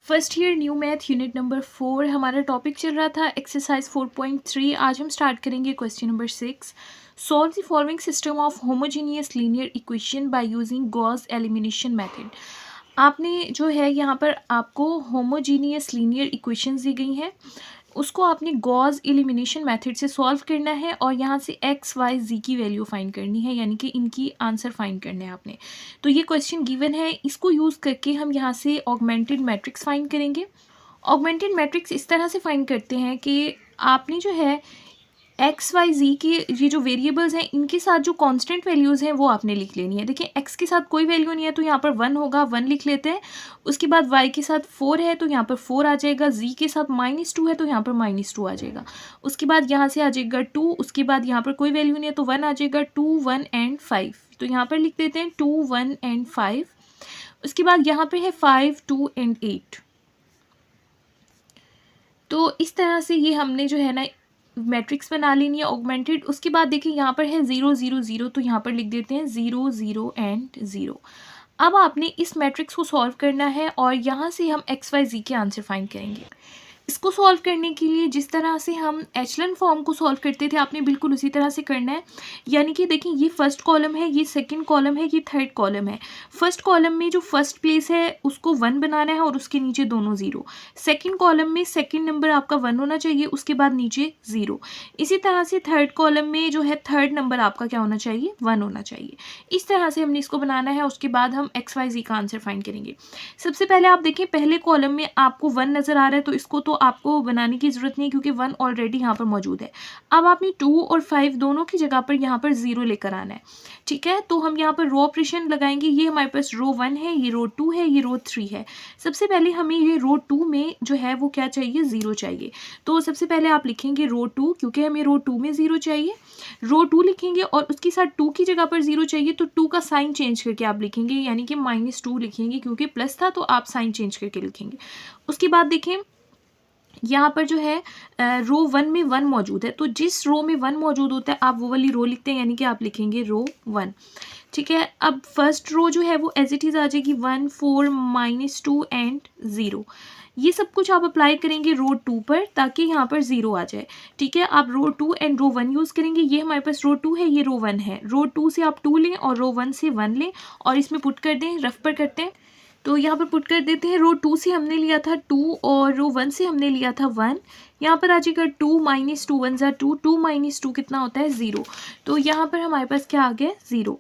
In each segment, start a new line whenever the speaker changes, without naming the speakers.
First year new math unit number 4 हमारा topic चल रहा था एक्सरसाइज 4.3। आज हम स्टार्ट करेंगे question number 6। Solve the following system of homogeneous linear equation by using Gauss elimination method. आपने जो है यहाँ पर आपको होमोजीनियस लीनियर इक्वेशंस दी गई हैं, उसको आपने गॉस एलिमिनेशन मेथड से सॉल्व करना है और यहाँ से एक्स वाई जी की वैल्यू फाइंड करनी है, यानी कि इनकी आंसर फाइंड करने हैं आपने। तो ये क्वेश्चन गिवन है, इसको यूज़ करके हम यहाँ से ऑगमेंटेड मैट्रिक्स फाइंड करेंगे। ऑगमेंटेड मैट्रिक्स इस तरह से फाइंड करते हैं कि आपने जो है एक्स वाई जी के ये जो वेरिएबल्स हैं इनके साथ जो कांस्टेंट वैल्यूज़ हैं वो आपने लिख लेनी है। देखिए एक्स के साथ कोई वैल्यू नहीं है तो यहाँ पर 1 होगा, 1 लिख लेते हैं। उसके बाद वाई के साथ 4 है तो यहाँ पर 4 आ जाएगा, जी के साथ -2 है तो यहाँ पर -2 आ जाएगा। उसके बाद यहाँ से आ जाएगा 2, उसके बाद यहाँ पर कोई वैल्यू नहीं है तो 1 आ जाएगा, 2 1 एंड 5 तो यहाँ पर लिख देते हैं 2 1 एंड 5। उसके बाद यहाँ पर है 5 2 एंड 8। तो इस तरह से ये हमने जो है ना मैट्रिक्स बना लेनी है ऑगमेंटेड। उसके बाद देखिए यहाँ पर है 0 0 0 तो यहाँ पर लिख देते हैं 0 0 एंड 0। अब आपने इस मैट्रिक्स को सॉल्व करना है और यहाँ से हम एक्स वाई जी के आंसर फाइंड करेंगे। इसको सॉल्व करने के लिए जिस तरह से हम एचलन फॉर्म को सॉल्व करते थे आपने बिल्कुल उसी तरह से करना है। यानी कि देखिए ये फर्स्ट कॉलम है, ये सेकंड कॉलम है, ये थर्ड कॉलम है। फर्स्ट कॉलम में जो फर्स्ट प्लेस है उसको 1 बनाना है और उसके नीचे दोनों 0। सेकंड कॉलम में सेकंड नंबर आपका 1 होना चाहिए, उसके बाद नीचे 0। इसी तरह से थर्ड कॉलम में जो है थर्ड नंबर आपका क्या होना चाहिए, 1 होना चाहिए। इस तरह से हमने इसको बनाना है। उसके बाद हम एक्स वाई जी का आंसर फाइंड करेंगे। सबसे पहले आप देखिए पहले कॉलम में आपको 1 नज़र आ रहा है तो इसको तो आपको बनाने की ज़रूरत नहीं क्योंकि 1 ऑलरेडी यहाँ पर मौजूद है। अब आपने 2 और 5 दोनों की जगह पर यहाँ पर 0 लेकर आना है, ठीक है। तो हम यहाँ पर रो ऑपरेशन लगाएंगे। ये हमारे पास रो 1 है, ये रो 2 है, ये रो 3 है। सबसे पहले हमें ये रो 2 में जो है वो क्या चाहिए, 0 चाहिए। तो सबसे पहले आप लिखेंगे रो 2 क्योंकि हमें रो 2 में 0 चाहिए। रो 2 लिखेंगे और उसके साथ 2 की जगह पर 0 चाहिए तो 2 का साइन चेंज करके आप लिखेंगे, यानी कि -2 लिखेंगे क्योंकि प्लस था तो आप साइन चेंज करके लिखेंगे। उसके बाद देखें यहाँ पर जो है रो 1 में 1 मौजूद है तो जिस रो में 1 मौजूद होता है आप वो वाली रो लिखते हैं, यानी कि आप लिखेंगे रो 1, ठीक है। अब फर्स्ट रो जो है वो एज इट इज़ आ जाएगी 1 4 -2 एंड 0। ये सब कुछ आप अप्लाई करेंगे रो 2 पर ताकि यहाँ पर 0 आ जाए, ठीक है। आप रो 2 एंड रो 1 यूज़ करेंगे। ये हमारे पास रो 2 है, ये रो 1 है। रो 2 से आप 2 लें और रो 1 से 1 लें और इसमें पुट कर दें, रफ पर करते हैं। तो यहाँ पर पुट कर देते हैं। रो 2 से हमने लिया था 2 और रो 1 से हमने लिया था 1। यहाँ पर आ जाएगा 2 -2 1 ज़ा 2, 2 -2 कितना होता है, 0। तो यहाँ पर हमारे पास क्या आ गया, 0।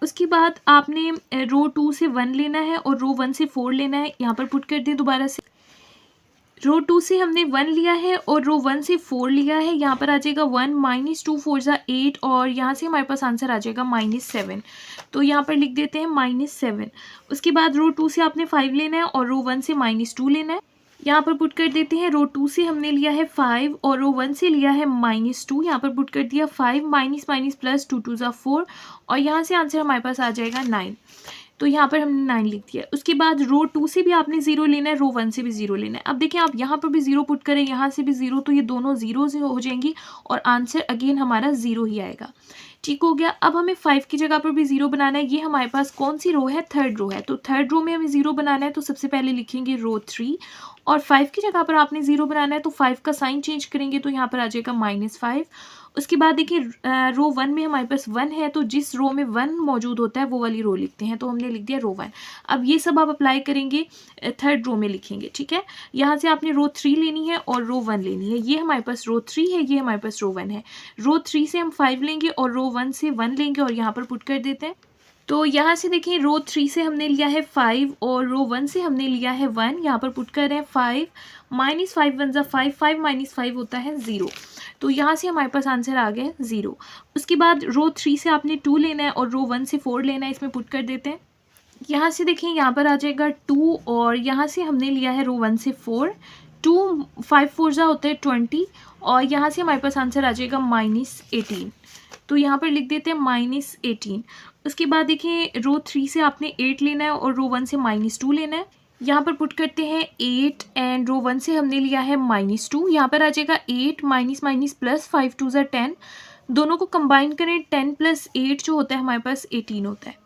उसके बाद आपने रो 2 से 1 लेना है और रो 1 से 4 लेना है। यहाँ पर पुट कर दें दोबारा से। रो 2 से हमने 1 लिया है और रो 1 से 4 लिया है। यहाँ पर आ जाएगा 1 -2 4 ज़ा 8 और यहाँ से हमारे पास आंसर आ जाएगा -7। तो यहाँ पर लिख देते हैं -7। उसके बाद रो 2 से आपने 5 लेना है और रो 1 से -2 लेना है। यहाँ पर पुट कर देते हैं। रो 2 से हमने लिया है 5 और रो 1 से लिया है -2। यहाँ पर पुट कर दिया 5 माइनस माइनस प्लस 2 2 ज़ा 4 और यहाँ से आंसर हमारे पास आ जाएगा 9। तो यहाँ पर हमने 9 लिख दिया। उसके बाद रो 2 से भी आपने 0 लेना है, रो 1 से भी 0 लेना है। अब देखिए आप यहाँ पर भी 0 पुट करें, यहाँ से भी 0, तो ये दोनों 0 हो जाएंगी और आंसर अगेन हमारा 0 ही आएगा, ठीक हो गया। अब हमें 5 की जगह पर भी 0 बनाना है। ये हमारे पास कौन सी रो है, थर्ड रो है। तो थर्ड रो में हमें 0 बनाना है तो सबसे पहले लिखेंगे रो 3 और 5 की जगह पर आपने 0 बनाना है तो 5 का साइन चेंज करेंगे तो यहाँ पर आ जाएगा -5। उसके बाद देखिए रो 1 में हमारे पास 1 है तो जिस रो में 1 मौजूद होता है वो वाली रो लिखते हैं, तो हमने लिख दिया रो 1। अब ये सब आप अप्लाई करेंगे थर्ड रो में लिखेंगे, ठीक है। यहाँ से आपने रो 3 लेनी है और रो 1 लेनी है। ये हमारे पास रो 3 है, ये हमारे पास रो 1 है। रो 3 से हम 5 लेंगे और रो 1 से 1 लेंगे और यहाँ पर पुट कर देते हैं। तो यहाँ से देखिए रो 3 से हमने लिया है 5 और रो 1 से हमने लिया है 1। यहाँ पर पुट कर रहे हैं 5 -5 1 ज़ा 5, 5 -5 होता है 0। तो यहाँ से हमारे पास आंसर आ गया 0। उसके बाद रो 3 से आपने 2 लेना है और रो 1 से 4 लेना है, इसमें पुट कर देते हैं। यहाँ से देखिए यहाँ पर आ जाएगा 2 और यहाँ से हमने लिया है रो 1 से 4। 2 5 4 ज़ा होता है 20 और यहाँ से हमारे पास आंसर आ जाएगा -18। तो यहाँ पर लिख देते हैं -18। उसके बाद देखिए रो 3 से आपने 8 लेना है और रो 1 से -2 लेना है। यहाँ पर पुट करते हैं 8 एंड रो 1 से हमने लिया है -2। यहाँ पर आ जाएगा 8 माइनस माइनस प्लस 5 2 ज़ा 10। दोनों को कंबाइन करें, 10 + 8 जो होता है हमारे पास 18 होता है।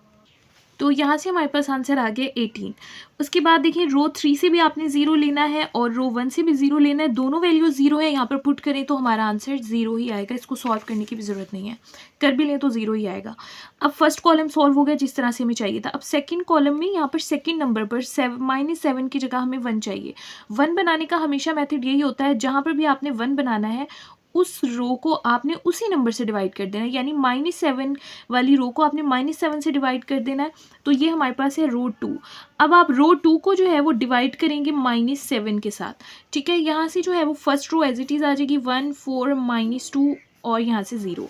तो यहाँ से हमारे पास आंसर आ गया 18। उसके बाद देखिए रो 3 से भी आपने 0 लेना है और रो 1 से भी 0 लेना है, दोनों वैल्यू 0 है, यहाँ पर पुट करें तो हमारा आंसर 0 ही आएगा, इसको सॉल्व करने की भी ज़रूरत नहीं है, कर भी लें तो 0 ही आएगा। अब फर्स्ट कॉलम सॉल्व हो गया जिस तरह से हमें चाहिए था। अब सेकंड कॉलम में यहाँ पर सेकंड नंबर पर -7 की जगह हमें 1 चाहिए। 1 बनाने का हमेशा मेथड यही होता है, जहाँ पर भी आपने 1 बनाना है उस रो को आपने उसी नंबर से डिवाइड कर देना है, यानी -7 वाली रो को आपने -7 से डिवाइड कर देना है। तो ये हमारे पास है रो 2। अब आप रो 2 को जो है वो डिवाइड करेंगे -7 के साथ, ठीक है। यहाँ से जो है वो first row as it is आ जाएगी 1 4 -2 और यहाँ से 0।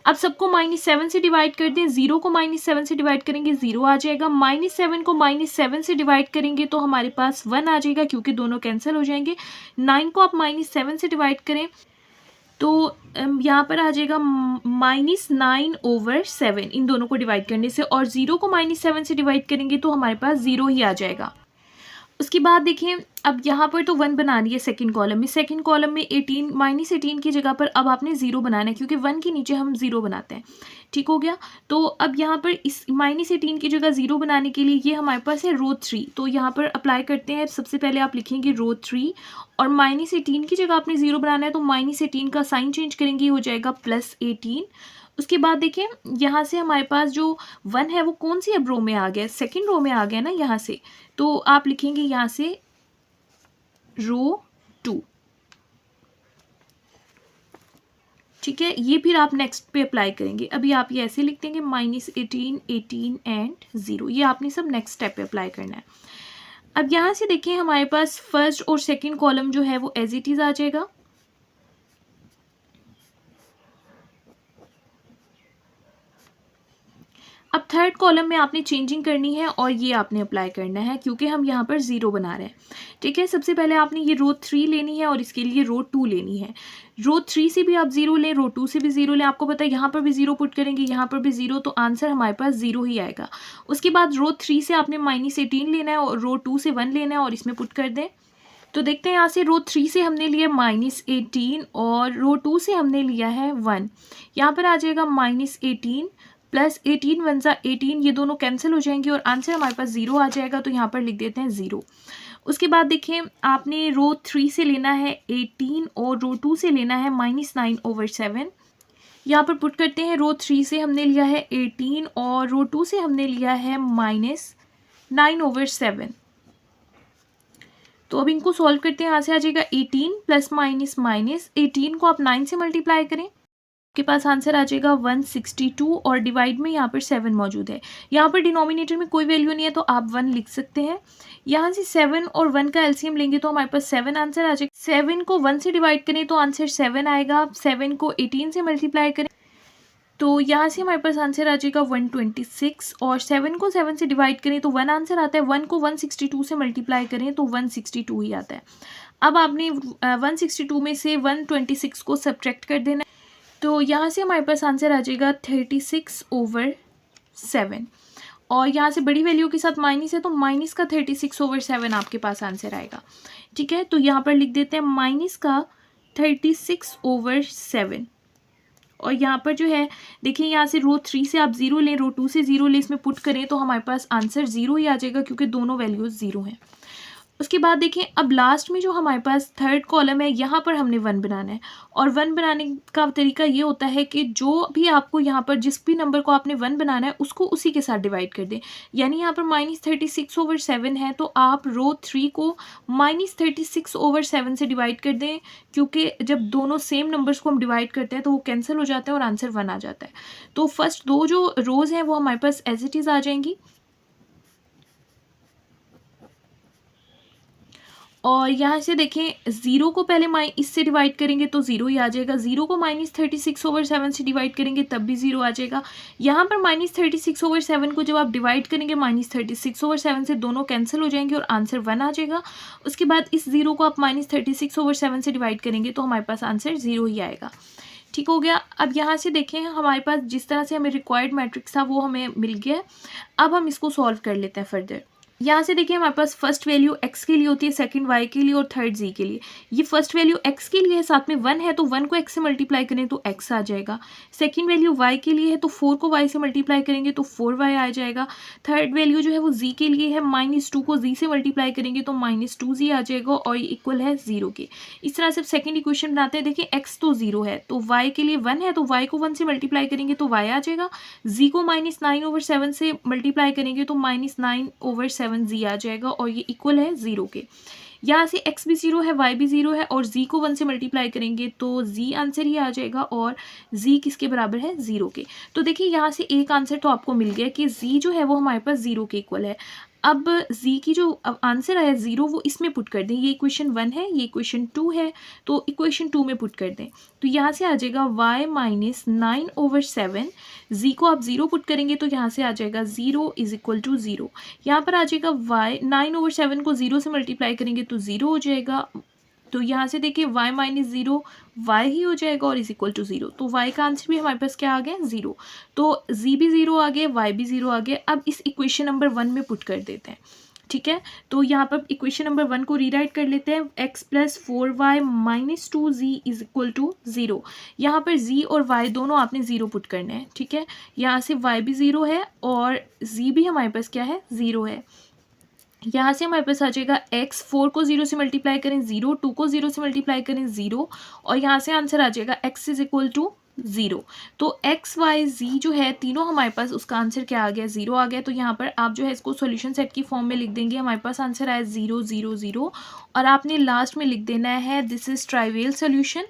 अब सबको -7 से डिवाइड कर दें, 0 को -7 से डिवाइड करेंगे 0 आ जाएगा, -7 को -7 से डिवाइड करेंगे तो हमारे पास 1 आ जाएगा क्योंकि दोनों कैंसिल हो जाएंगे। 9 को आप -7 से डिवाइड करें तो यहाँ पर आ जाएगा -9/7 इन दोनों को डिवाइड करने से, और 0 को -7 से डिवाइड करेंगे तो हमारे पास 0 ही आ जाएगा। उसके बाद देखिए अब यहाँ पर तो 1 बना रही है सेकंड कॉलम में, सेकंड कॉलम में 18 -18 की जगह पर अब आपने 0 बनाना है क्योंकि 1 के नीचे हम 0 बनाते हैं, ठीक हो गया। तो अब यहाँ पर इस -18 की जगह 0 बनाने के लिए ये हमारे पास है रो 3, तो यहाँ पर अप्लाई करते हैं। सबसे पहले आप लिखेंगे रो 3 और -18 की जगह आपने 0 बनाना है तो -18 का साइन चेंज करेंगे, हो जाएगा +18। उसके बाद देखिए यहाँ से हमारे पास जो 1 है वो कौन सी अब रो में आ गया, सेकंड रो में आ गया ना यहाँ से, तो आप लिखेंगे यहाँ से रो 2, ठीक है। ये फिर आप नेक्स्ट पे अप्लाई करेंगे। अभी आप ये ऐसे लिख देंगे -18 18 एंड 0, ये आपने सब नेक्स्ट स्टेप पे अप्लाई करना है। अब यहाँ से देखिए हमारे पास फर्स्ट और सेकंड कॉलम जो है वो एज इट इज़ आ जाएगा। अब थर्ड कॉलम में आपने चेंजिंग करनी है और ये आपने अप्लाई करना है क्योंकि हम यहाँ पर 0 बना रहे हैं, ठीक है। सबसे पहले आपने ये रो 3 लेनी है और इसके लिए रो 2 लेनी है। रो 3 से भी आप 0 लें, रो 2 से भी 0 लें, आपको पता है यहाँ पर भी 0 पुट करेंगे, यहाँ पर भी 0, तो आंसर हमारे पास 0 ही आएगा। उसके बाद रो 3 से आपने -18 लेना है और रो 2 से 1 लेना है और इसमें पुट कर दें। तो देखते हैं यहाँ से रो 3 से हमने लिया -18 और रो 2 से हमने लिया है 1, यहाँ पर आ जाएगा -18 + 18 1 ज़ा 18, ये दोनों कैंसिल हो जाएंगे और आंसर हमारे पास 0 आ जाएगा, तो यहाँ पर लिख देते हैं 0। उसके बाद देखिए आपने रो 3 से लेना है 18 और रो 2 से लेना है -9/7, यहाँ पर पुट करते हैं। रो 3 से हमने लिया है 18 और रो 2 से हमने लिया है -9/7, तो अब इनको सॉल्व करते हैं। यहाँ से आ जाएगा 18 + माइनस 18 को आप 9 से मल्टीप्लाई करें, आपके पास आंसर आ जाएगा 162 और डिवाइड में यहाँ पर 7 मौजूद है। यहाँ पर डिनोमिनेटर में कोई वैल्यू नहीं है तो आप 1 लिख सकते हैं। यहाँ से 7 और 1 का एलसीएम लेंगे तो हमारे पास 7 आंसर आ जाएगा। 7 को 1 से डिवाइड करें तो आंसर 7 आएगा, 7 को 18 से मल्टीप्लाई करें तो यहाँ से हमारे पास आंसर आ जाएगा 126 और 7 को 7 से डिवाइड करें तो 1 आंसर आता है, 1 को 162 से मल्टीप्लाई करें तो 162 ही आता है। अब आपने 162 में से 126 को सब्ट्रैक्ट कर देना है, तो यहाँ से हमारे पास आंसर आ जाएगा 36/7 और यहाँ से बड़ी वैल्यू के साथ माइनस है तो माइनस का 36/7 आपके पास आंसर आएगा, ठीक है। तो यहाँ पर लिख देते हैं माइनस का 36/7 और यहाँ पर जो है देखिए यहाँ से रो 3 से आप 0 लें, रो 2 से 0 लें, इसमें पुट करें तो हमारे पास आंसर 0 ही आ जाएगा क्योंकि दोनों वैल्यूज़ 0 हैं। उसके बाद देखिए अब लास्ट में जो हमारे पास थर्ड कॉलम है यहाँ पर हमने 1 बनाना है और 1 बनाने का तरीका ये होता है कि जो भी आपको यहाँ पर जिस भी नंबर को आपने 1 बनाना है उसको उसी के साथ डिवाइड कर दें। यानी यहाँ पर -36/7 है तो आप रो 3 को -36/7 से डिवाइड कर दें क्योंकि जब दोनों सेम नंबर्स को हम डिवाइड करते हैं तो वो कैंसिल हो जाता है और आंसर 1 आ जाता है। तो फर्स्ट दो जो रोज़ हैं वो हमारे पास एज इट इज़ आ जाएंगी और यहाँ से देखें 0 को पहले इससे डिवाइड करेंगे तो 0 ही आ जाएगा, 0 को -36/7 से डिवाइड करेंगे तब भी 0 आ जाएगा। यहाँ पर -36/7 को जब आप डिवाइड करेंगे -36/7 से दोनों कैंसिल हो जाएंगे और आंसर 1 आ जाएगा। उसके बाद इस 0 को आप -36/7 से डिवाइड करेंगे तो हमारे पास आंसर 0 ही आएगा, ठीक हो गया। अब यहाँ से देखें हमारे पास जिस तरह से हमें रिक्वायर्ड मैट्रिक्स था वो हमें मिल गया है। अब हम इसको सॉल्व कर लेते हैं फर्दर। यहाँ से देखिए हमारे पास फर्स्ट वैल्यू x के लिए होती है, सेकंड y के लिए और थर्ड z के लिए। ये फर्स्ट वैल्यू x के लिए है, साथ में 1 है तो 1 को x से मल्टीप्लाई करें तो x आ जाएगा। सेकंड वैल्यू y के लिए है तो 4 को y से मल्टीप्लाई करेंगे तो 4y आ जाएगा। थर्ड वैल्यू जो है वो z के लिए है, -2 को z से मल्टीप्लाई करेंगे तो -2z आ जाएगा और ये इक्वल है 0 के। इस तरह से सेकेंड इक्वेशन बनाते हैं। देखिए x तो 0 है तो y के लिए 1 है तो y को 1 से मल्टीप्लाई करेंगे तो y आ जाएगा। z को -9/7 से मल्टीप्लाई करेंगे तो -9/7 z आ जाएगा और ये इक्वल है 0 के। यहाँ से x भी 0 है, y भी 0 है और z को 1 से मल्टीप्लाई करेंगे तो z आंसर ही आ जाएगा और z किसके बराबर है, 0 के। तो देखिए यहाँ से एक आंसर तो आपको मिल गया कि z जो है वो हमारे पास 0 के इक्वल है। अब z की जो अब आंसर आया 0 वो इसमें पुट कर दें। ये इक्वेशन 1 है, ये इक्वेशन 2 है, तो इक्वेशन 2 में पुट कर दें। तो यहाँ से आ जाएगा y -9/7। z को आप 0 पुट करेंगे तो यहाँ से आ जाएगा 0 इज इक्वल टू 0। यहाँ पर आ जाएगा y 9/7 को 0 से मल्टीप्लाई करेंगे तो 0 हो जाएगा। तो यहाँ से देखिए y -0 y ही हो जाएगा और इज इक्वल टू 0। तो y का आंसर भी हमारे पास क्या आ गया, 0। तो z भी 0 आ गया, y भी 0 आ गया। अब इस इक्वेशन नंबर 1 में पुट कर देते हैं, ठीक है। तो यहाँ पर इक्वेशन नंबर 1 को रीराइट कर लेते हैं। x + 4y - 2z is equal to 0। यहाँ पर z और y दोनों आपने 0 पुट करने हैं, ठीक है। यहाँ से y भी 0 है और z भी हमारे पास क्या है, 0 है। यहाँ से हमारे पास आ जाएगा x, 4 को 0 से मल्टीप्लाई करें 0, 2 को 0 से मल्टीप्लाई करें 0 और यहाँ से आंसर आ जाएगा x इज इक्वल टू 0। तो x y z जो है तीनों हमारे पास, उसका आंसर क्या आ गया, 0 आ गया। तो यहाँ पर आप जो है इसको सॉल्यूशन सेट की फॉर्म में लिख देंगे। हमारे पास आंसर आया 0 0 0 और आपने लास्ट में लिख देना है दिस इज ट्राइवियल सोल्यूशन।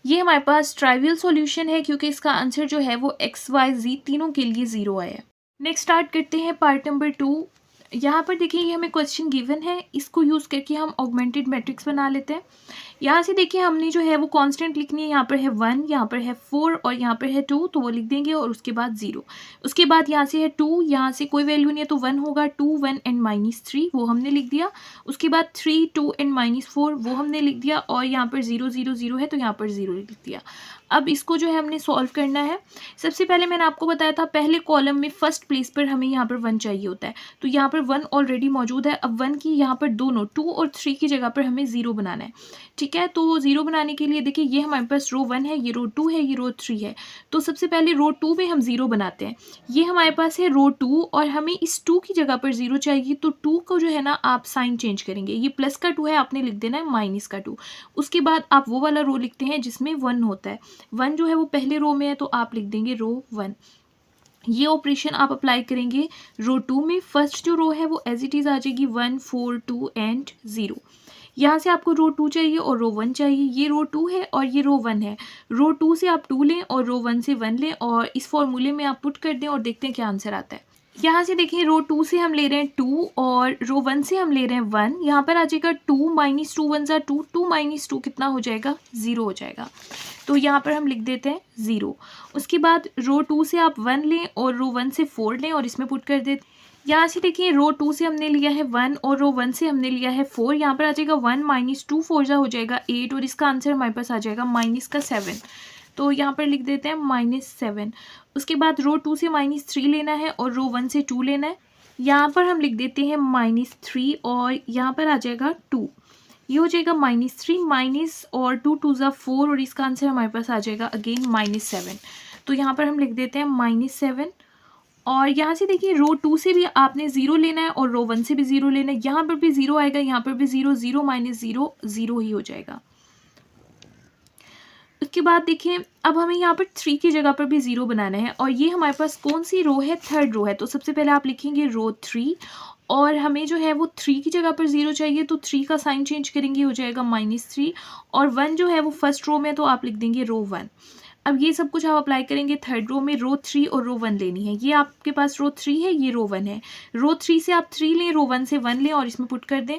ये हमारे पास ट्राइवियल सॉल्यूशन है क्योंकि इसका आंसर जो है वो x y z तीनों के लिए 0 आया। नेक्स्ट स्टार्ट करते हैं पार्ट नंबर 2। यहाँ पर देखिए ये हमें क्वेश्चन गिवन है, इसको यूज़ करके हम ऑगमेंटेड मैट्रिक्स बना लेते हैं। यहाँ से देखिए हमने जो है वो कांस्टेंट लिखनी है। यहाँ पर है 1, यहाँ पर है 4 और यहाँ पर है 2, तो वो लिख देंगे और उसके बाद 0। उसके बाद यहाँ से है 2, यहाँ से कोई वैल्यू नहीं है तो 1 होगा। 2 1 एंड -3 वो हमने लिख दिया। उसके बाद 3 2 एंड -4 वो हमने लिख दिया और यहाँ पर 0 0 0 है तो यहाँ पर 0 लिख दिया। अब इसको जो है हमने सॉल्व करना है। सबसे पहले मैंने आपको बताया था पहले कॉलम में फर्स्ट प्लेस पर हमें यहाँ पर 1 चाहिए होता है, तो यहाँ पर 1 ऑलरेडी मौजूद है। अब 1 की यहाँ पर दोनों 2 और 3 की जगह पर हमें 0 बनाना है, ठीक है। तो 0 बनाने के लिए देखिए ये हमारे पास रो 1 है, ये रो 2 है, ये रो 3 है। तो सबसे पहले रो 2 में हम 0 बनाते हैं। ये हमारे पास है रो 2 और हमें इस 2 की जगह पर 0 चाहिए, तो 2 को जो है ना आप साइन चेंज करेंगे। ये प्लस का 2 है, आपने लिख देना है माइनस का 2। उसके बाद आप वो वाला रो लिखते हैं जिसमें 1 होता है। 1 जो है वो पहले रो में है तो आप लिख देंगे रो 1। ये ऑपरेशन आप अप्लाई करेंगे रो 2 में। फर्स्ट जो रो है वो एज इट इज़ आ जाएगी 1 4 2 एंड 0। यहाँ से आपको रो 2 चाहिए और रो 1 चाहिए। ये रो 2 है और ये रो 1 है। रो 2 से आप 2 लें और रो 1 से 1 लें और इस फॉर्मूले में आप पुट कर दें और देखते हैं क्या आंसर आता है। यहाँ से देखिए रो 2 से हम ले रहे हैं 2 और रो 1 से हम ले रहे हैं 1। यहाँ पर आ जाएगा 2 -2 1 ज़ा 2, 2 - 2 कितना हो जाएगा, 0 हो जाएगा। तो यहाँ पर हम लिख देते हैं 0। उसके बाद रो 2 से आप 1 लें और रो 1 से 4 लें और इसमें पुट कर देते। यहाँ से देखिए रो 2 से हमने लिया है 1 और रो 1 से हमने लिया है 4। यहाँ पर आ जाएगा 1 -2 4 ज़ा हो जाएगा 8 और इसका आंसर हमारे पास आ जाएगा -7। तो यहाँ पर लिख देते हैं -7। उसके बाद रो 2 से -3 लेना है और रो 1 से 2 लेना है। यहाँ पर हम लिख देते हैं -3 और यहाँ पर आ जाएगा 2। ये हो जाएगा -3 माइनस और 2 2 ज़ा 4 और इसका आंसर हमारे पास आ जाएगा अगेन -7। तो यहाँ पर हम लिख देते हैं -7 और यहाँ से देखिए रो 2 से भी आपने 0 लेना है और रो 1 से भी 0 लेना है। यहाँ पर भी 0 आएगा, यहाँ पर भी 0, 0 - 0 0 ही हो जाएगा। उसके बाद देखिए अब हमें यहाँ पर 3 की जगह पर भी 0 बनाना है और ये हमारे पास कौन सी रो है, थर्ड रो है। तो सबसे पहले आप लिखेंगे रो 3 और हमें जो है वो 3 की जगह पर 0 चाहिए, तो 3 का साइन चेंज करेंगे, हो जाएगा -3 और 1 जो है वो फर्स्ट रो में तो आप लिख देंगे रो 1। अब ये सब कुछ आप अप्लाई करेंगे थर्ड रो में। रो 3 और रो 1 लेनी है। ये आपके पास रो 3 है, ये रो 1 है। रो 3 से आप 3 लें, रो 1 से 1 लें और इसमें पुट कर दें।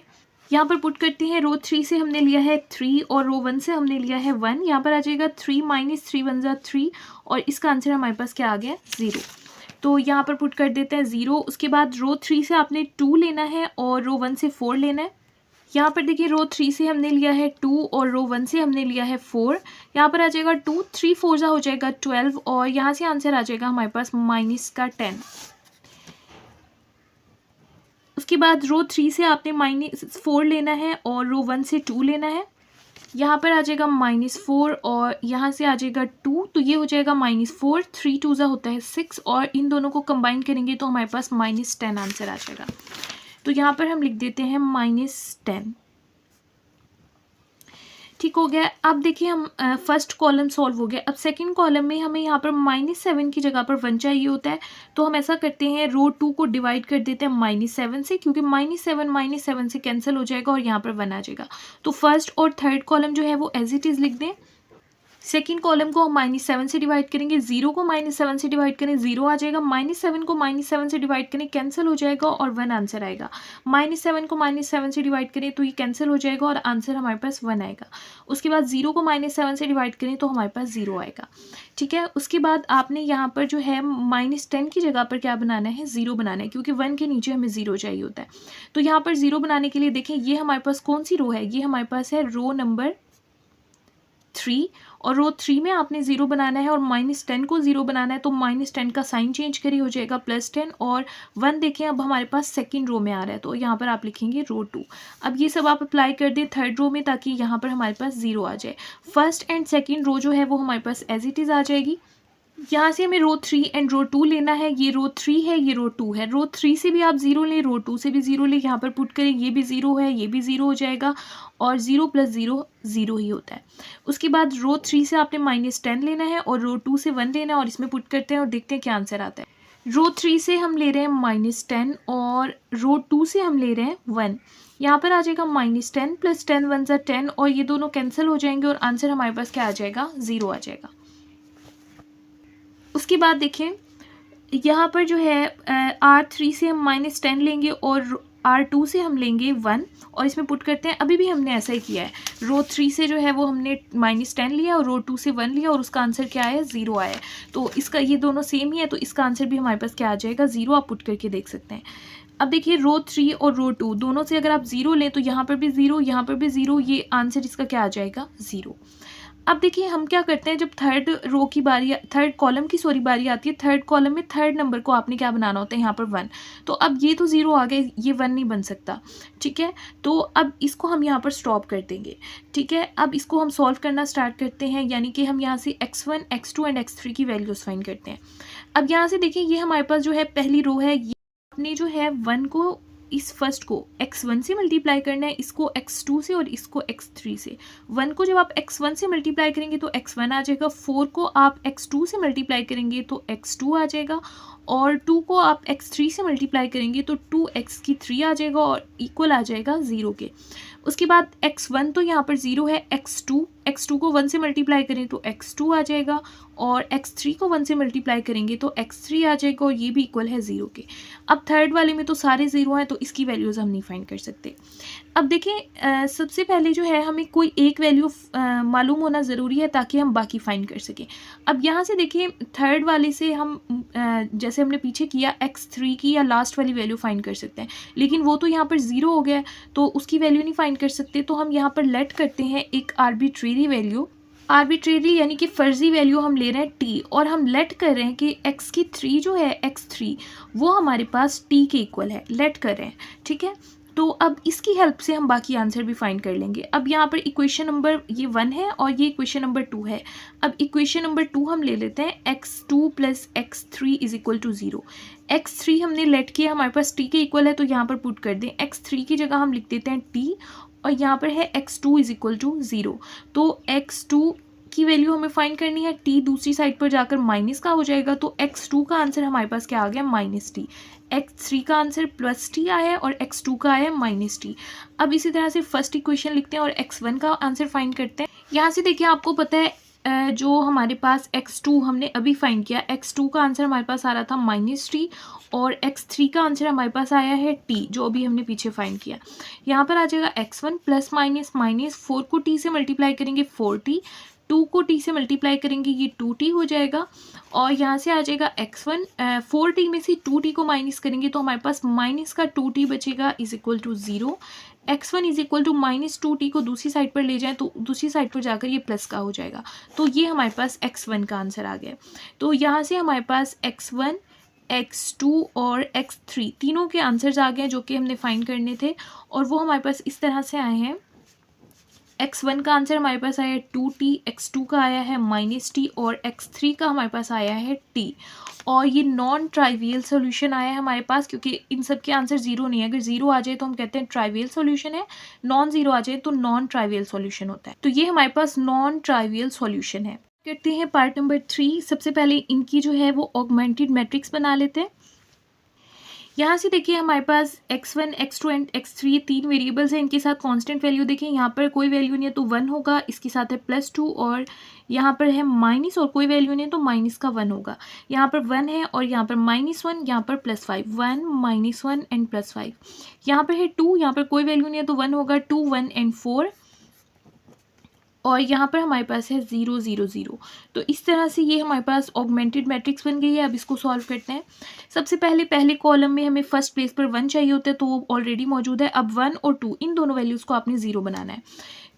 यहाँ पर पुट करते हैं रो 3 से हमने लिया है 3 और रो 1 से हमने लिया है 1। यहाँ पर आ जाएगा 3 - 3 1 ज़ा 3 और इसका आंसर हमारे पास क्या आ गया, 0। तो यहाँ पर पुट कर देते हैं 0। उसके बाद रो 3 से आपने 2 लेना है और रो 1 से 4 लेना है। यहाँ पर देखिए रो 3 से हमने लिया है 2 और रो 1 से हमने लिया है 4। यहाँ पर आ जाएगा 2 3 4 ज़ा हो जाएगा 12 और यहाँ से आंसर आ जाएगा हमारे पास -10। उसके बाद रो 3 से आपने -4 लेना है और रो 1 से 2 लेना है। यहाँ पर आ जाएगा -4 और यहाँ से आ जाएगा 2, तो ये हो जाएगा -4, 3 2 ज़ा होता है 6 और इन दोनों को कंबाइन करेंगे तो हमारे पास -10 आंसर आ जाएगा। तो यहाँ पर हम लिख देते हैं -10। ठीक हो गया। अब देखिए हम फर्स्ट कॉलम सॉल्व हो गया। अब सेकंड कॉलम में हमें यहाँ पर -7 की जगह पर 1 चाहिए होता है, तो हम ऐसा करते हैं रो 2 को डिवाइड कर देते हैं -7 से, क्योंकि -7 से कैंसिल हो जाएगा और यहाँ पर 1 आ जाएगा। तो फर्स्ट और थर्ड कॉलम जो है वो एज इट इज़ लिख दें। सेकेंड कॉलम को हम -7 से डिवाइड करेंगे, 0 को -7 से डिवाइड करें 0 आ जाएगा, -7 को -7 से डिवाइड करें कैंसिल हो जाएगा और 1 आंसर आएगा। -7 को -7 से डिवाइड करें तो ये कैंसिल हो जाएगा और आंसर हमारे पास 1 आएगा। उसके बाद 0 को -7 से डिवाइड करें तो हमारे पास 0 आएगा। ठीक है, उसके बाद आपने यहाँ पर जो है -10 की जगह पर क्या बनाना है, 0 बनाना है, क्योंकि 1 के नीचे हमें 0 चाहिए होता है। तो यहाँ पर 0 बनाने के लिए देखें ये हमारे पास कौन सी रो है, ये हमारे पास है रो नंबर 3 और रो 3 में आपने 0 बनाना है और -10 को 0 बनाना है, तो -10 का साइन चेंज करिए, हो जाएगा +10 और 1 देखें अब हमारे पास सेकंड रो में आ रहा है, तो यहाँ पर आप लिखेंगे रो 2। अब ये सब आप अप्लाई कर दें थर्ड रो में ताकि यहाँ पर हमारे पास 0 आ जाए। फर्स्ट एंड सेकंड रो जो है वो हमारे पास एज इट इज़ आ जाएगी। यहाँ से हमें रो 3 एंड रो 2 लेना है। ये रो 3 है, ये रो 2 है। रो 3 से भी आप 0 लें, रो 2 से भी 0 लें, यहाँ पर पुट करें, ये भी 0 है, ये भी 0 हो जाएगा और 0 + 0 0 ही होता है। उसके बाद रो 3 से आपने -10 लेना है और रो 2 से 1 लेना है और इसमें पुट करते हैं और देखते हैं क्या आंसर आता है। रो 3 से हम ले रहे हैं -10 और रो 2 से हम ले रहे हैं 1। यहाँ पर आ जाएगा -10 + 10 1 ज़ा 10 और ये दोनों कैंसिल हो जाएंगे और आंसर हमारे पास क्या आ जाएगा, 0 आ जाएगा। उसके बाद देखें यहाँ पर जो है R3 से हम -10 लेंगे और R2 से हम लेंगे 1 और इसमें पुट करते हैं। अभी भी हमने ऐसा ही किया है, रो 3 से जो है वो हमने -10 लिया और रो 2 से 1 लिया और उसका आंसर क्या आया, 0 आया। तो इसका ये दोनों सेम ही है, तो इसका आंसर भी हमारे पास क्या आ जाएगा, 0। आप पुट करके देख सकते हैं। अब देखिए रो 3 और रो 2 दोनों से अगर आप 0 लें तो यहाँ पर भी 0, यहाँ पर भी 0, ये आंसर इसका क्या आ जाएगा, 0। अब देखिए हम क्या करते हैं, जब थर्ड कॉलम की बारी आती है, थर्ड कॉलम में थर्ड नंबर को आपने क्या बनाना होता है, यहाँ पर 1। तो अब ये तो 0 आ गए, ये 1 नहीं बन सकता। ठीक है, तो अब इसको हम यहाँ पर स्टॉप कर देंगे। ठीक है, अब इसको हम सॉल्व करना स्टार्ट करते हैं, यानी कि हम यहाँ से x1 x2 एंड x3 की वैल्यूज़ फाइंड करते हैं। अब यहाँ से देखिए ये हमारे पास जो है पहली रो है, ये आपने जो है 1 को इस फर्स्ट को x1 से मल्टीप्लाई करना है, इसको x2 से और इसको x3 से। 1 को जब आप x1 से मल्टीप्लाई करेंगे तो x1 आ जाएगा, 4 को आप x2 से मल्टीप्लाई करेंगे तो x2 आ जाएगा और 2 को आप x3 से मल्टीप्लाई करेंगे तो 2x3 आ जाएगा और इक्वल आ जाएगा 0 के। उसके बाद x1 तो यहाँ पर 0 है, x2 को 1 से मल्टीप्लाई करें तो x2 आ जाएगा और x3 को 1 से मल्टीप्लाई करेंगे तो x3 आ जाएगा और ये भी इक्वल है 0 के। अब थर्ड वाले में तो सारे 0 हैं तो इसकी वैल्यूज़ हम नहीं फाइंड कर सकते। अब देखें सबसे पहले जो है हमें कोई एक वैल्यू मालूम होना ज़रूरी है ताकि हम बाकी फाइंड कर सकें। अब यहाँ से देखिए थर्ड वाले से हम जैसे हमने पीछे किया x3 की या लास्ट वाली वैल्यू फाइंड कर सकते हैं, लेकिन वो तो यहाँ पर 0 हो गया तो उसकी वैल्यू नहीं फाइंड कर सकते। तो हम यहाँ पर लेट करते हैं एक आर्बिट्रेरी वैल्यू, यानी कि फ़र्ज़ी वैल्यू हम ले रहे हैं t और हम लेट कर रहे हैं कि x की 3 जो है x3 वो हमारे पास t के इक्वल है, लेट कर रहे हैं। ठीक है, तो अब इसकी हेल्प से हम बाकी आंसर भी फाइंड कर लेंगे। अब यहाँ पर इक्वेशन नंबर ये 1 है और ये इक्वेशन नंबर 2 है। अब इक्वेशन नंबर 2 हम ले लेते हैं x2 + x3 = 0। x3 हमने लेट किया, हमारे पास t के इक्वल है तो यहाँ पर पुट कर दें। x3 की जगह हम लिख देते हैं t और यहाँ पर है x2 = 0। तो x2 की वैल्यू हमें फाइंड करनी है, t दूसरी साइड पर जाकर माइनस का हो जाएगा तो x2 का आंसर हमारे पास क्या आ गया, -t। x3 का आंसर +t आया है और x2 का आया -t। अब इसी तरह से फर्स्ट इक्वेशन लिखते हैं और x1 का आंसर फाइंड करते हैं। यहाँ से देखिए आपको पता है जो हमारे पास x2 हमने अभी फाइंड किया, x2 का आंसर हमारे पास आ रहा था -t और x3 का आंसर हमारे पास आया है t, जो अभी हमने पीछे फाइंड किया। यहाँ पर आ जाएगा x1 +- 4 को t से मल्टीप्लाई करेंगे 4t, 2 को t से मल्टीप्लाई करेंगे ये 2t हो जाएगा और यहाँ से आ जाएगा x1 4t में से 2t को माइनस करेंगे तो हमारे पास माइनस का 2t बचेगा = 0। x1 = -2t को दूसरी साइड पर ले जाएं तो दूसरी साइड पर जाकर ये प्लस का हो जाएगा, तो ये हमारे पास x1 का आंसर आ गया। तो यहाँ से हमारे पास x1 x2 और x3 तीनों के आंसर्स आ गए जो कि हमने फाइंड करने थे, और वो हमारे पास इस तरह से आए हैं। x1 का आंसर हमारे पास आया है 2t, x2 का आया है -t और x3 का हमारे पास आया है t। और ये नॉन ट्राइवियल सोल्यूशन आया है हमारे पास, क्योंकि इन सब के आंसर जीरो नहीं है। अगर जीरो आ जाए तो हम कहते हैं ट्राइवियल सोल्यूशन है, नॉन जीरो आ जाए तो नॉन ट्राइवियल सोल्यूशन होता है। तो ये हमारे पास नॉन ट्राइवियल सोल्यूशन है। करते हैं पार्ट नंबर 3। सबसे पहले इनकी जो है वो ऑगमेंटेड मैट्रिक्स बना लेते हैं। यहाँ से देखिए हमारे पास x1, x2 एंड x3 तीन वेरिएबल्स हैं, इनके साथ कांस्टेंट वैल्यू देखिए यहाँ पर कोई वैल्यू नहीं है तो 1 होगा, इसके साथ है +2 और यहाँ पर है माइनस और कोई वैल्यू नहीं है तो माइनस का 1 होगा। यहाँ पर 1 है और यहाँ पर -1, यहाँ पर +5, 1 -1 एंड +5। यहाँ पर है 2, यहाँ पर कोई वैल्यू नहीं है तो 1 होगा, 2 1 एंड 4। और यहाँ पर हमारे पास है 0 0 0। तो इस तरह से ये हमारे पास ऑगमेंटेड मैट्रिक्स बन गई है। अब इसको सॉल्व करते हैं। सबसे पहले कॉलम में हमें फर्स्ट प्लेस पर 1 चाहिए होता है, तो वो ऑलरेडी मौजूद है। अब 1 और 2 इन दोनों वैल्यूज़ को आपने 0 बनाना है।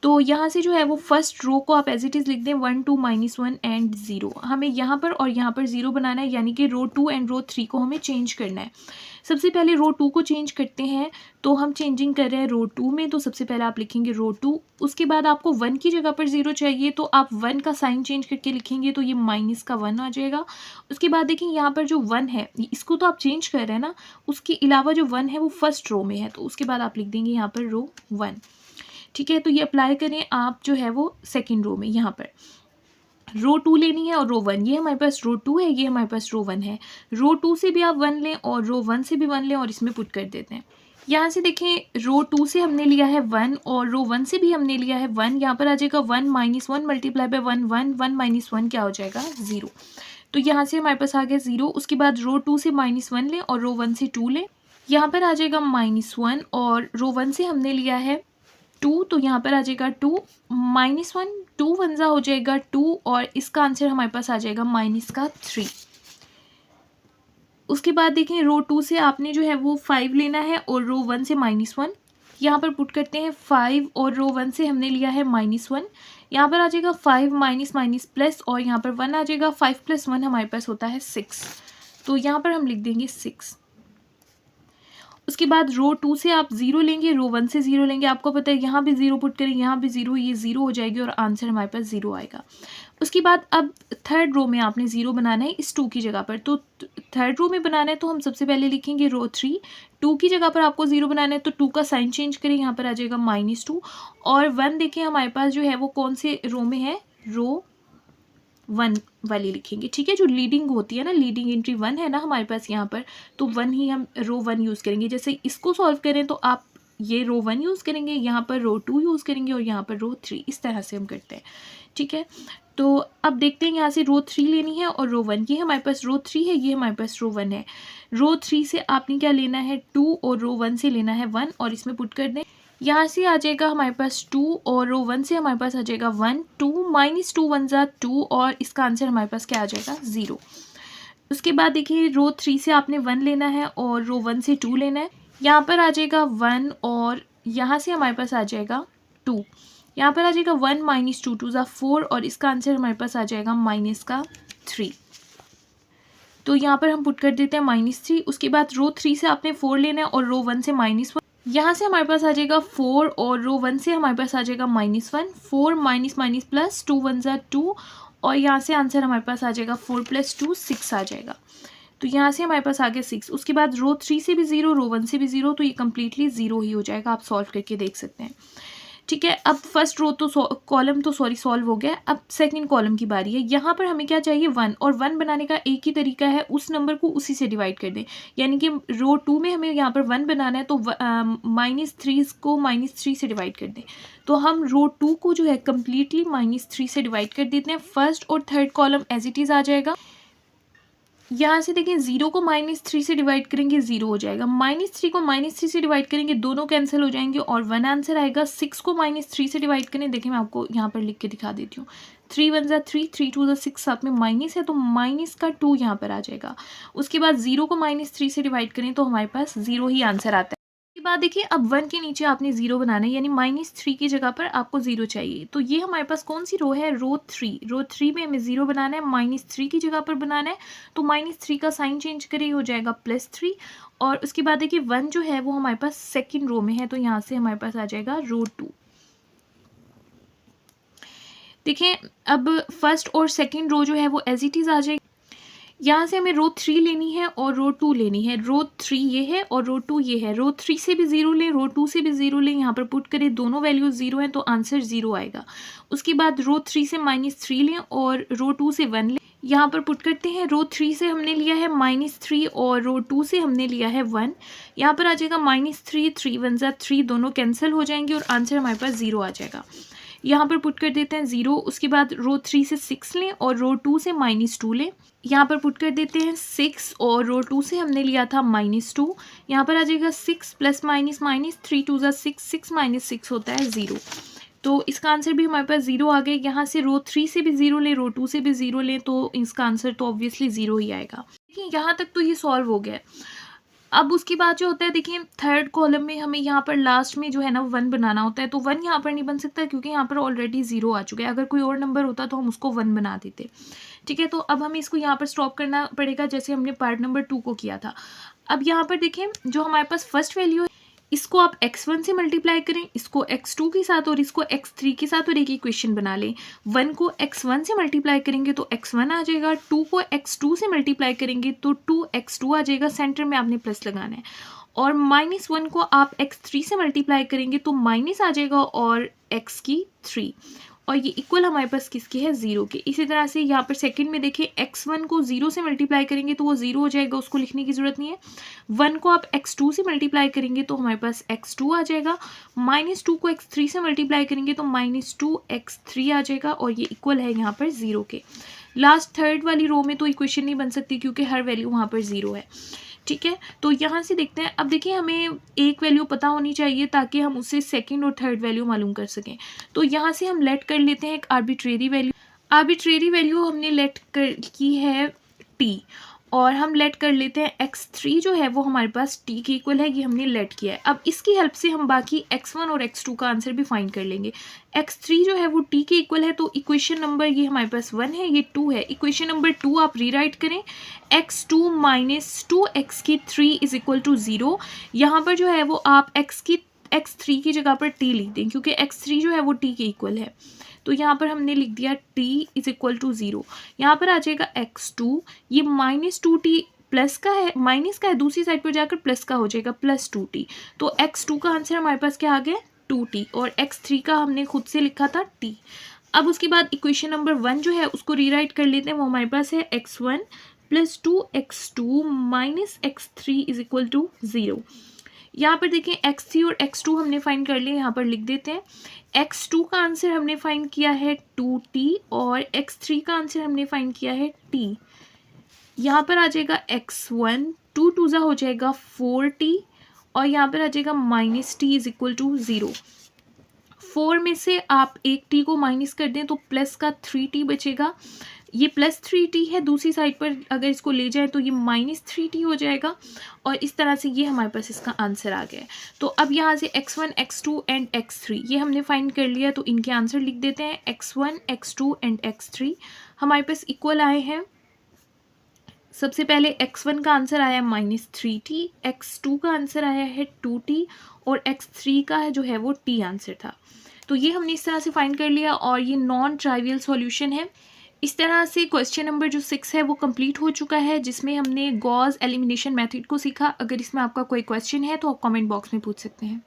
तो यहाँ से जो है वो फर्स्ट रो को आप एज इट इज़ लिख दें 1 2 -1 एंड 0। हमें यहाँ पर और यहाँ पर 0 बनाना है, यानी कि रो 2 एंड रो 3 को हमें चेंज करना है। सबसे पहले रो 2 को चेंज करते हैं, तो हम चेंजिंग कर रहे हैं रो 2 में। तो सबसे पहले आप लिखेंगे रो 2, उसके बाद आपको 1 की जगह पर 0 चाहिए तो आप 1 का साइन चेंज करके लिखेंगे, तो ये माइनस का 1 आ जाएगा। उसके बाद देखिए यहाँ पर जो 1 है इसको तो आप चेंज कर रहे हैं ना, उसके अलावा जो 1 है वो फर्स्ट रो में है, तो उसके बाद आप लिख देंगे यहाँ पर रो 1। ठीक है, तो ये अप्लाई करें आप जो है वो सेकेंड रो में। यहाँ पर रो 2 लेनी है और रो 1, ये हमारे पास रो 2 है, ये हमारे पास रो 1 है। रो 2 से भी आप 1 लें और रो 1 से भी 1 लें और इसमें पुट कर देते हैं। यहाँ से देखें रो 2 से हमने लिया है 1 और रो 1 से भी हमने लिया है 1। यहाँ पर आ जाएगा 1 -1 मल्टीप्लाई बाय 1 1 1 -1 क्या हो जाएगा 0। तो यहाँ से हमारे पास आ गया 0। उसके बाद रो 2 से -1 लें और रो 1 से 2 लें। यहाँ पर आ जाएगा -1 और रो 1 से हमने लिया है 2, तो यहाँ पर आ जाएगा 2 -1, 2 1 हो जाएगा 2 और इसका आंसर हमारे पास आ जाएगा -3। उसके बाद देखें रो 2 से आपने जो है वो 5 लेना है और रो 1 से -1। यहाँ पर पुट करते हैं 5 और रो 1 से हमने लिया है -1। यहाँ पर आ जाएगा 5 माइनस माइनस प्लस और यहाँ पर 1 आ जाएगा। 5 + 1 हमारे पास होता है 6, तो यहाँ पर हम लिख देंगे 6। उसके बाद रो 2 से आप 0 लेंगे, रो 1 से 0 लेंगे। आपको पता है यहाँ भी 0 पुट करें, यहाँ भी 0, ये 0 हो जाएगी और आंसर हमारे पास 0 आएगा। उसके बाद अब थर्ड रो में आपने 0 बनाना है इस 2 की जगह पर। तो थर्ड रो में बनाना है तो हम सबसे पहले लिखेंगे रो 3। 2 की जगह पर आपको 0 बनाना है तो 2 का साइन चेंज करें, यहाँ पर आ जाएगा -2 और 1 देखिए हमारे पास जो है वो कौन से रो में है, रो 1 वाली लिखेंगे। ठीक है, जो लीडिंग होती है ना, लीडिंग एंट्री 1 है ना हमारे पास यहाँ पर, तो 1 ही हम रो 1 यूज़ करेंगे। जैसे इसको सॉल्व करें तो आप ये रो 1 यूज़ करेंगे, यहाँ पर रो 2 यूज़ करेंगे और यहाँ पर रो 3, इस तरह से हम करते हैं। ठीक है, तो अब देखते हैं यहाँ से रो 3 लेनी है और रो 1। ये हमारे पास रो 3 है, ये हमारे पास रो 1 है। रो 3 से आपने क्या लेना है 2 और रो 1 से लेना है 1 और इसमें पुट कर दें। यहाँ से आ जाएगा हमारे पास 2 और रो 1 से हमारे पास आ जाएगा 1। 2 -2 1 = 2 और इसका आंसर हमारे पास क्या आ जाएगा 0। उसके बाद देखिए रो 3 से आपने 1 लेना है और रो 1 से 2 लेना है। यहाँ पर आ जाएगा 1 और यहाँ से हमारे पास आ जाएगा 2। यहाँ पर आ जाएगा 1 -2 2 = 4 और इसका आंसर हमारे पास आ जाएगा -3। तो यहाँ पर हम पुट कर देते हैं -3। उसके बाद रो 3 से आपने 4 लेना है और रो 1 से -1। यहाँ से हमारे पास आ जाएगा 4 और रो 1 से हमारे पास आ जाएगा -1। 4 माइनस माइनस प्लस 2 1 = 2 और यहाँ से आंसर हमारे पास आ जाएगा 4 + 2 6 आ जाएगा। तो यहाँ से हमारे पास आ गया 6। उसके बाद रो 3 से भी 0, रो 1 से भी 0, तो ये कम्प्लीटली 0 ही हो जाएगा। आप सॉल्व करके देख सकते हैं। ठीक है, अब फर्स्ट रो तो कॉलम तो सॉल्व हो गया। अब सेकंड कॉलम की बारी है। यहाँ पर हमें क्या चाहिए 1, और 1 बनाने का एक ही तरीका है, उस नंबर को उसी से डिवाइड कर दें। यानी कि रो 2 में हमें यहाँ पर 1 बनाना है तो -3 को -3 से डिवाइड कर दें। तो हम रो 2 को जो है कम्प्लीटली -3 से डिवाइड कर देते हैं। फर्स्ट और third column as it is आ जाएगा। यहाँ से देखें 0 को -3 से डिवाइड करेंगे 0 हो जाएगा। -3 को -3 से डिवाइड करेंगे, दोनों कैंसिल हो जाएंगे और 1 आंसर आएगा। 6 को -3 से डिवाइड करें, देखिए मैं आपको यहाँ पर लिख के दिखा देती हूँ। 3 1 = 3, 3 2 = 6, साथ में माइनस है तो माइनस का 2 यहाँ पर आ जाएगा। उसके बाद 0 को -3 से डिवाइड करें तो हमारे पास 0 ही आंसर आता है। उसके उसके बाद देखिए अब 1 के नीचे आपने 0 बनाना है, यानी -3 की जगह पर आपको 0 चाहिए। तो ये हमारे पास कौन सी रो है, रो 3। रो 3 में हमें 0 बनाना है, -3 की जगह पर बनाना है। तो -3 का साइन चेंज करें, हो जाएगा +3। और उसके बाद देखिए 1 जो है वो हमारे पास सेकेंड रो में है, तो यहाँ से हमारे पास आ जाएगा रो 2। देखिए अब फर्स्ट और सेकेंड रो जो है वो एज इट इज़ आ जाएगी। यहाँ से हमें रो 3 लेनी है और रो 2 लेनी है। रो 3 ये है और रो 2 ये है। रो 3 से भी 0 लें, रो 2 से भी 0 लें, यहाँ पर पुट करें, दोनों वैल्यूज 0 हैं तो आंसर 0 आएगा। उसके बाद रो 3 से -3 लें और रो 2 से 1 लें, यहाँ पर पुट करते हैं। रो 3 से हमने लिया है -3 और रो 2 से हमने लिया है 1। यहाँ पर आ जाएगा -3, 3 1 ज़ा 3, दोनों कैंसिल हो जाएंगे और आंसर हमारे पास 0 आ जाएगा। यहाँ पर पुट कर देते हैं 0। उसके बाद रो 3 से 6 लें और रो 2 से -2 लें, यहाँ पर पुट कर देते हैं 6 और रो 2 से हमने लिया था -2। यहाँ पर आ जाएगा 6 + -, 3 2 ज़ा 6, 6 - 6 होता है 0। तो इसका आंसर भी हमारे पास 0 आ गया। यहाँ से रो 3 से भी 0 लें, रो 2 से भी 0 लें, तो इसका आंसर तो ऑब्वियसली 0 ही आएगा। देखिए यहाँ तक तो ये सॉल्व हो गया। अब उसके बाद जो होता है, देखिए थर्ड कॉलम में हमें यहाँ पर लास्ट में जो है ना 1 बनाना होता है। तो 1 यहाँ पर नहीं बन सकता क्योंकि यहाँ पर ऑलरेडी 0 आ चुका है। अगर कोई और नंबर होता तो हम उसको 1 बना देते। ठीक है, तो अब हमें इसको यहाँ पर स्टॉप करना पड़ेगा जैसे हमने पार्ट नंबर 2 को किया था। अब यहाँ पर देखें जो हमारे पास फर्स्ट वैल्यू है, इसको आप x1 से मल्टीप्लाई करें, इसको x2 के साथ और इसको x3 के साथ और एक इक्वेशन बना लें। 1 को x1 से मल्टीप्लाई करेंगे तो x1 आ जाएगा, 2 को x2 से मल्टीप्लाई करेंगे तो 2x2 आ जाएगा, सेंटर में आपने प्लस लगाना है। और -1 को आप x3 से मल्टीप्लाई करेंगे तो माइनस आ जाएगा और x की 3, और ये इक्वल हमारे पास किसके है, 0 के। इसी तरह से यहाँ पर सेकंड में देखिए x1 को 0 से मल्टीप्लाई करेंगे तो वो 0 हो जाएगा, उसको लिखने की ज़रूरत नहीं है। 1 को आप x2 से मल्टीप्लाई करेंगे तो हमारे पास x2 आ जाएगा। -2 को x3 से मल्टीप्लाई करेंगे तो -2x3 आ जाएगा, और ये इक्वल है यहाँ पर 0 के। लास्ट थर्ड वाली रो में तो इक्वेशन नहीं बन सकती क्योंकि हर वैल्यू वहाँ पर 0 है। ठीक है, तो यहाँ से देखते हैं। अब देखिए हमें एक वैल्यू पता होनी चाहिए ताकि हम उससे सेकंड और थर्ड वैल्यू मालूम कर सकें। तो यहाँ से हम लेट कर लेते हैं एक आर्बिट्रेरी वैल्यू। आर्बिट्रेरी वैल्यू हमने लेट कर की है t, और हम लेट कर लेते हैं x3 जो है वो हमारे पास t के इक्वल है, ये हमने लेट किया है। अब इसकी हेल्प से हम बाकी x1 और x2 का आंसर भी फाइंड कर लेंगे। x3 जो है वो t के इक्वल है, तो इक्वेशन नंबर ये हमारे पास 1 है, ये 2 है। इक्वेशन नंबर 2 आप रीराइट करें, x2 - 2x की 3 इज इक्वल टू 0। यहाँ पर जो है वो आप x3 की जगह पर t लिख दें क्योंकि x3 जो है वो t के इक्वल है। तो यहाँ पर हमने लिख दिया t इज इक्वल टू 0। यहाँ पर आ जाएगा x2, ये -2t प्लस का है, माइनस का है, दूसरी साइड पर जाकर प्लस का हो जाएगा, +2t। तो x2 का आंसर हमारे पास क्या आ गया, 2t, और x3 का हमने खुद से लिखा था t। अब उसके बाद इक्वेशन नंबर 1 जो है उसको रीराइट कर लेते हैं। वो हमारे पास है x1 + 2x2 - x3 is equal to 0। यहाँ पर देखें x3 और x2 हमने फाइंड कर लिए, यहाँ पर लिख देते हैं। x2 का आंसर हमने फाइंड किया है 2t और x3 का आंसर हमने फाइंड किया है t। यहाँ पर आ जाएगा x1, 2 2 ज़ा हो जाएगा 4t, और यहाँ पर आ जाएगा -t इज इक्वल टू 0। 4 में से आप एक t को माइनस कर दें तो प्लस का 3t बचेगा। ये +3t है, दूसरी साइड पर अगर इसको ले जाए तो ये -3t हो जाएगा, और इस तरह से ये हमारे पास इसका आंसर आ गया है। तो अब यहाँ से x1, x2 एंड x3 ये हमने फाइंड कर लिया, तो इनके आंसर लिख देते हैं। x1, x2 एंड x3 हमारे पास इक्वल आए हैं। सबसे पहले x1 का आंसर आया -3t, x2 का आंसर आया है 2t, और x3 का जो है वो t आंसर था। तो ये हमने इस तरह से फाइंड कर लिया, और ये नॉन ट्राइवियल सॉल्यूशन है। इस तरह से क्वेश्चन नंबर जो 6 है वो कंप्लीट हो चुका है, जिसमें हमने गॉस एलिमिनेशन मेथड को सीखा। अगर इसमें आपका कोई क्वेश्चन है तो आप कमेंट बॉक्स में पूछ सकते हैं।